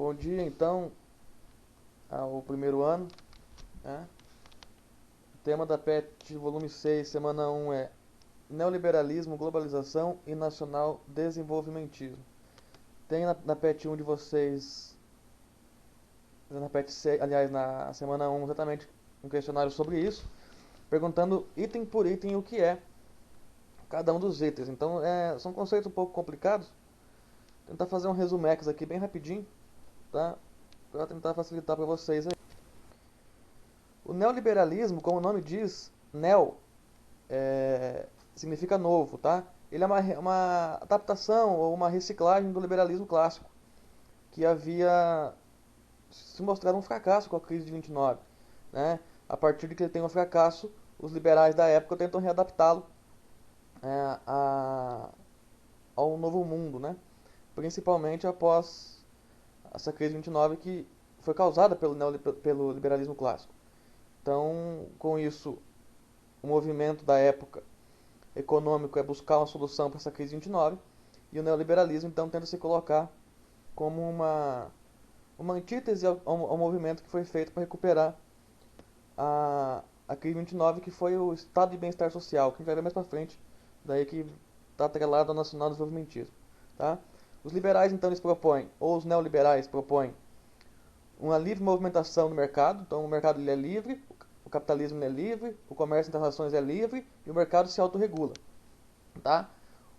Bom dia, então, ao primeiro ano, né? O tema da PET, volume 6, semana um é Neoliberalismo, Globalização e Nacional Desenvolvimentismo. Tem na PET 1 de vocês, na PET 6, aliás, na semana um exatamente um questionário sobre isso, perguntando item por item o que é cada um dos itens. Então, são conceitos um pouco complicados. Vou tentar fazer um resumex aqui bem rapidinho, tá? Para tentar facilitar para vocês aí. O neoliberalismo, como o nome diz, neo significa novo, tá? Ele é uma adaptação ou uma reciclagem do liberalismo clássico, que havia se mostrado um fracasso com a crise de 29, né? A partir de que ele tem um fracasso, os liberais da época tentam readaptá-lo ao novo mundo, né? Principalmente após essa crise de 29 que foi causada pelo liberalismo clássico. Então, com isso, o movimento da época econômico é buscar uma solução para essa crise de 29 e o neoliberalismo então tenta se colocar como uma antítese ao movimento que foi feito para recuperar a crise de 29, que foi o estado de bem-estar social, que a gente vai ver mais para frente, daí que está atrelado ao nacional desenvolvimentismo. Tá? Os liberais então eles propõem, ou os neoliberais propõem, uma livre movimentação do mercado, então o mercado ele é livre, o capitalismo ele é livre, o comércio entre as nações é livre e o mercado se autorregula. Tá?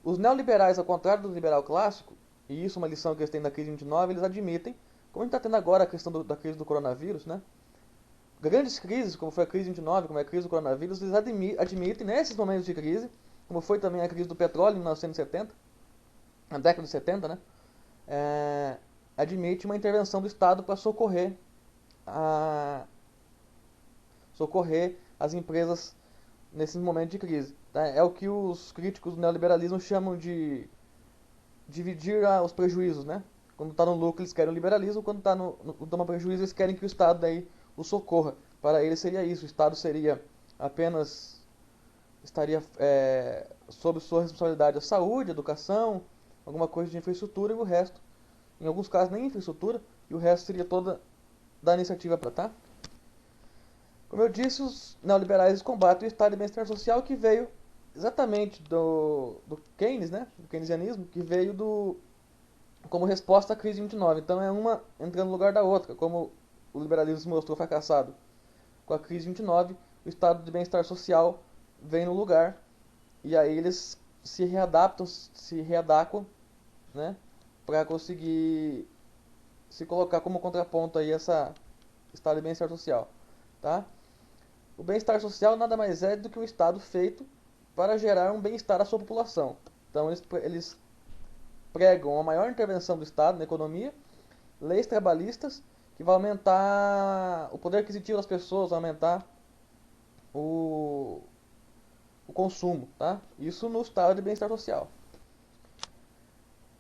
Os neoliberais, ao contrário do liberal clássico, e isso é uma lição que eles têm na crise de 29, eles admitem, como a gente está tendo agora a questão da crise do coronavírus, né? Grandes crises, como foi a crise de 29, como é a crise do coronavírus, eles admitem nesses momentos de crise, como foi também a crise do petróleo em 1970, na década de 70, né? Admite uma intervenção do Estado para socorrer as empresas nesses momentos de crise. Tá? É o que os críticos do neoliberalismo chamam de dividir os prejuízos, né? Quando está no lucro eles querem o liberalismo, quando está no prejuízo eles querem que o Estado daí o socorra. Para eles seria isso, o Estado seria apenas estaria sob sua responsabilidade a saúde, a educação, alguma coisa de infraestrutura e o resto, em alguns casos nem infraestrutura, e o resto seria toda da iniciativa para tá? Como eu disse, os neoliberais combatem o estado de bem-estar social que veio exatamente do Keynes, né? Do keynesianismo, que veio como resposta à crise de 29. Então é uma entrando no lugar da outra, como o liberalismo se mostrou fracassado com a crise de 29, o estado de bem-estar social vem no lugar e aí eles se readaptam, se readequam, né, para conseguir se colocar como contraponto aí essa estado de bem-estar social, tá? O bem-estar social nada mais é do que um estado feito para gerar um bem-estar à sua população. Então eles pregam a maior intervenção do Estado na economia, leis trabalhistas que vai aumentar o poder aquisitivo das pessoas, vai aumentar o, o consumo, tá? Isso no estado de bem-estar social.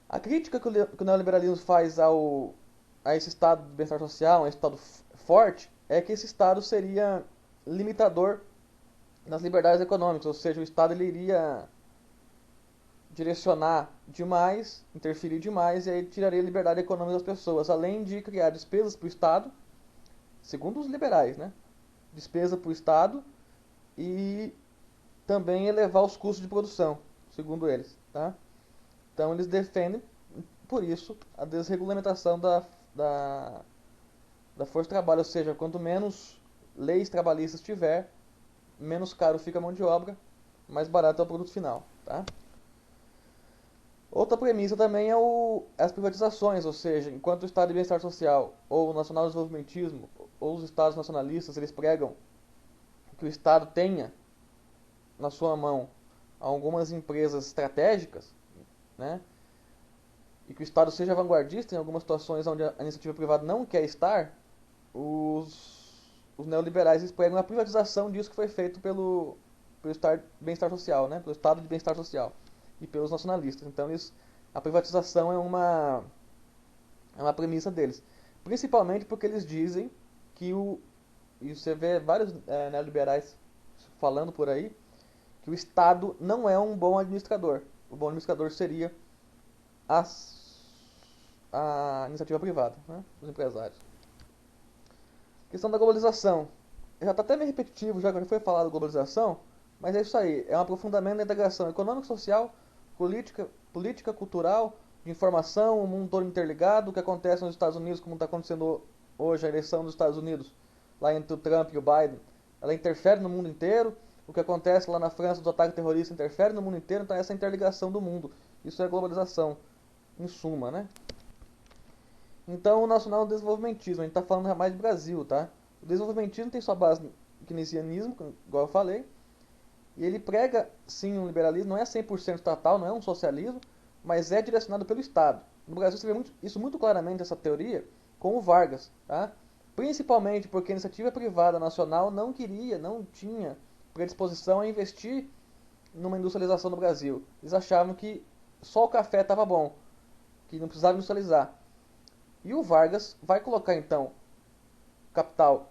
A crítica que o neoliberalismo faz a esse estado de bem-estar social, a esse estado forte, é que esse estado seria limitador nas liberdades econômicas, ou seja, o estado ele iria direcionar demais, interferir demais, e aí tiraria a liberdade econômica das pessoas, além de criar despesas para o Estado, segundo os liberais, né? Despesa para o Estado e também elevar os custos de produção, segundo eles, tá? Então eles defendem, por isso, a desregulamentação da, da força de trabalho, ou seja, quanto menos leis trabalhistas tiver, menos caro fica a mão de obra, mais barato é o produto final, tá? Outra premissa também é as privatizações, ou seja, enquanto o Estado de Bem-Estar Social ou o Nacional Desenvolvimentismo ou os Estados nacionalistas eles pregam que o Estado tenha na sua mão algumas empresas estratégicas, né, e que o Estado seja vanguardista em algumas situações onde a iniciativa privada não quer estar, os neoliberais eles pregam a privatização disso que foi feito pelo bem-estar social, né, pelo Estado de bem-estar social e pelos nacionalistas. Então a privatização é uma premissa deles. Principalmente porque eles dizem que e você vê vários neoliberais falando por aí, que o Estado não é um bom administrador. O bom administrador seria a iniciativa privada, né, dos empresários. Questão da globalização. Já está até meio repetitivo, já que já foi falado de globalização, mas é isso aí, é um aprofundamento da integração econômica, social, política, cultural, de informação, o mundo todo interligado, o que acontece nos Estados Unidos, como está acontecendo hoje a eleição dos Estados Unidos, lá entre o Trump e o Biden, ela interfere no mundo inteiro, o que acontece lá na França, dos ataques terroristas, interfere no mundo inteiro, então essa interligação do mundo, isso é globalização, em suma, né? Então, o nacional desenvolvimentismo, a gente está falando mais de Brasil, tá? O desenvolvimentismo tem sua base no keynesianismo, igual eu falei, e ele prega, sim, um liberalismo, não é 100% estatal, não é um socialismo, mas é direcionado pelo Estado. No Brasil você vê isso muito claramente, essa teoria, com o Vargas, tá? Principalmente porque a iniciativa privada nacional não queria, não tinha predisposição a investir numa industrialização no Brasil. Eles achavam que só o café estava bom, que não precisava industrializar. E o Vargas vai colocar então capital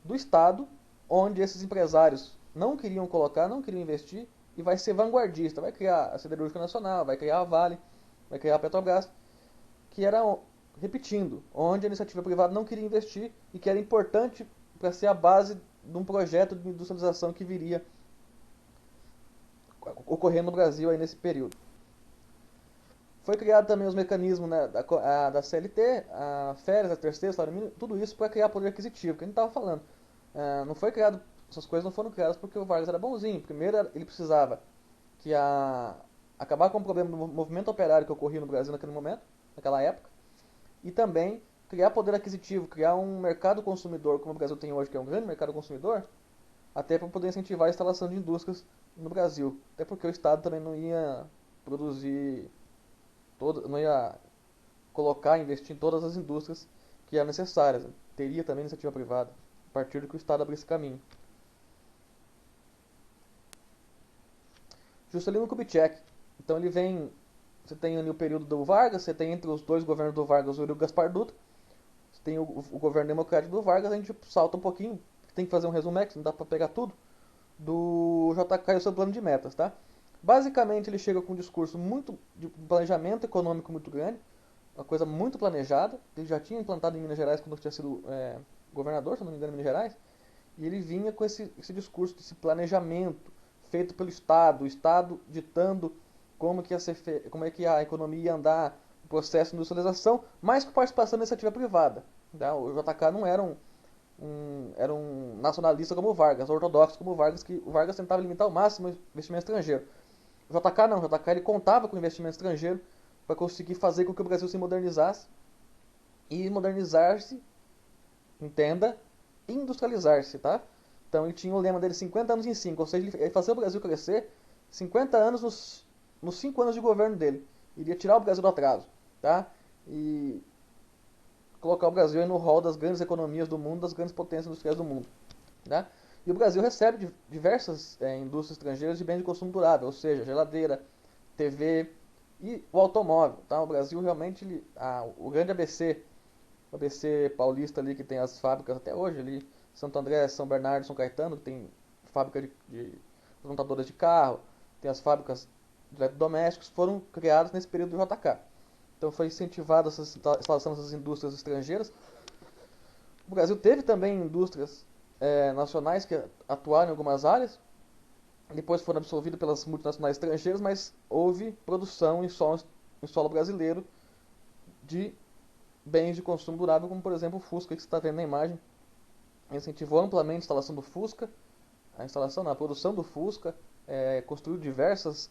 do Estado, onde esses empresários não queriam colocar, não queriam investir, e vai ser vanguardista, vai criar a Siderúrgica Nacional, vai criar a Vale, vai criar a Petrobras, que era, repetindo, onde a iniciativa privada não queria investir e que era importante para ser a base de um projeto de industrialização que viria ocorrendo no Brasil aí nesse período. Foi criado também os mecanismos, né, da CLT, a férias, a terceira, salário mínimo, tudo isso para criar poder aquisitivo, que a gente estava falando. Não foi criado, essas coisas não foram criadas porque o Vargas era bonzinho. Primeiro, ele precisava acabar com o problema do movimento operário que ocorria no Brasil naquele momento, naquela época, e também criar poder aquisitivo, criar um mercado consumidor como o Brasil tem hoje, que é um grande mercado consumidor, até para poder incentivar a instalação de indústrias no Brasil. Até porque o Estado também não ia produzir não ia colocar, investir em todas as indústrias que eram necessárias. Teria também iniciativa privada, a partir do que o Estado abrisse caminho. Juscelino Kubitschek. Então ele vem, você tem ali o período do Vargas, você tem entre os dois governos do Vargas o Gaspar Dutra, você tem o governo democrático do Vargas, a gente salta um pouquinho, tem que fazer um resumex, não dá para pegar tudo, do JK e o seu plano de metas, tá? Basicamente ele chega com um discurso de planejamento econômico muito grande, uma coisa muito planejada. Ele já tinha implantado em Minas Gerais quando tinha sido governador, se não me engano, em Minas Gerais. E ele vinha com esse discurso, esse planejamento feito pelo Estado, o Estado ditando como é que a economia ia andar, o processo de industrialização, mais com participação da iniciativa privada. Tá? O JK não era era um nacionalista como o Vargas, ortodoxo como o Vargas, que o Vargas tentava limitar ao máximo o investimento estrangeiro. O JK não, o JK ele contava com o investimento estrangeiro para conseguir fazer com que o Brasil se modernizasse e modernizar-se, entenda, industrializar-se, tá? Então ele tinha o lema dele 50 anos em 5, ou seja, ele ia fazer o Brasil crescer 50 anos nos 5 anos de governo dele. Iria tirar o Brasil do atraso, tá? E colocar o Brasil aí no rol das grandes economias do mundo, das grandes potências industriais do mundo, tá? E o Brasil recebe diversas indústrias estrangeiras de bens de consumo durável, ou seja, geladeira, TV e o automóvel, tá? O Brasil realmente, o grande ABC, o ABC paulista ali que tem as fábricas até hoje ali, Santo André, São Bernardo, São Caetano, que tem fábrica de montadoras de carro, tem as fábricas de eletrodomésticos, foram criadas nesse período do JK. Então foi incentivada a instalação dessas indústrias estrangeiras. O Brasil teve também indústrias nacionais que atuaram em algumas áreas, depois foram absorvidas pelas multinacionais estrangeiras, mas houve produção em solo brasileiro de bens de consumo durável, como por exemplo o Fusca, que você está vendo na imagem. Incentivou amplamente a instalação do Fusca, a produção do Fusca, construiu diversas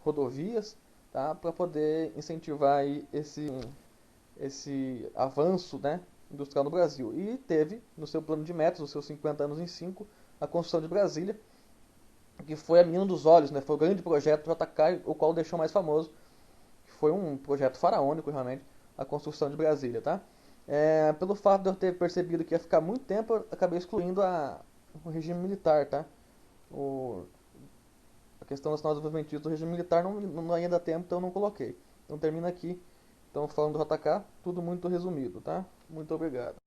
rodovias, tá, para poder incentivar aí esse avanço, né, industrial no Brasil. E teve no seu plano de metas, os seus 50 anos em 5, a construção de Brasília, que foi a menina dos olhos, né, foi o grande projeto do JK, o qual o deixou mais famoso, que foi um projeto faraônico realmente, a construção de Brasília, tá? Pelo fato de eu ter percebido que ia ficar muito tempo, eu acabei excluindo o regime militar, tá? A questão nacional do desenvolvimento do regime militar não ia dar tempo, então eu não coloquei. Então termina aqui. Então falando do JK, tudo muito resumido, tá? Muito obrigado.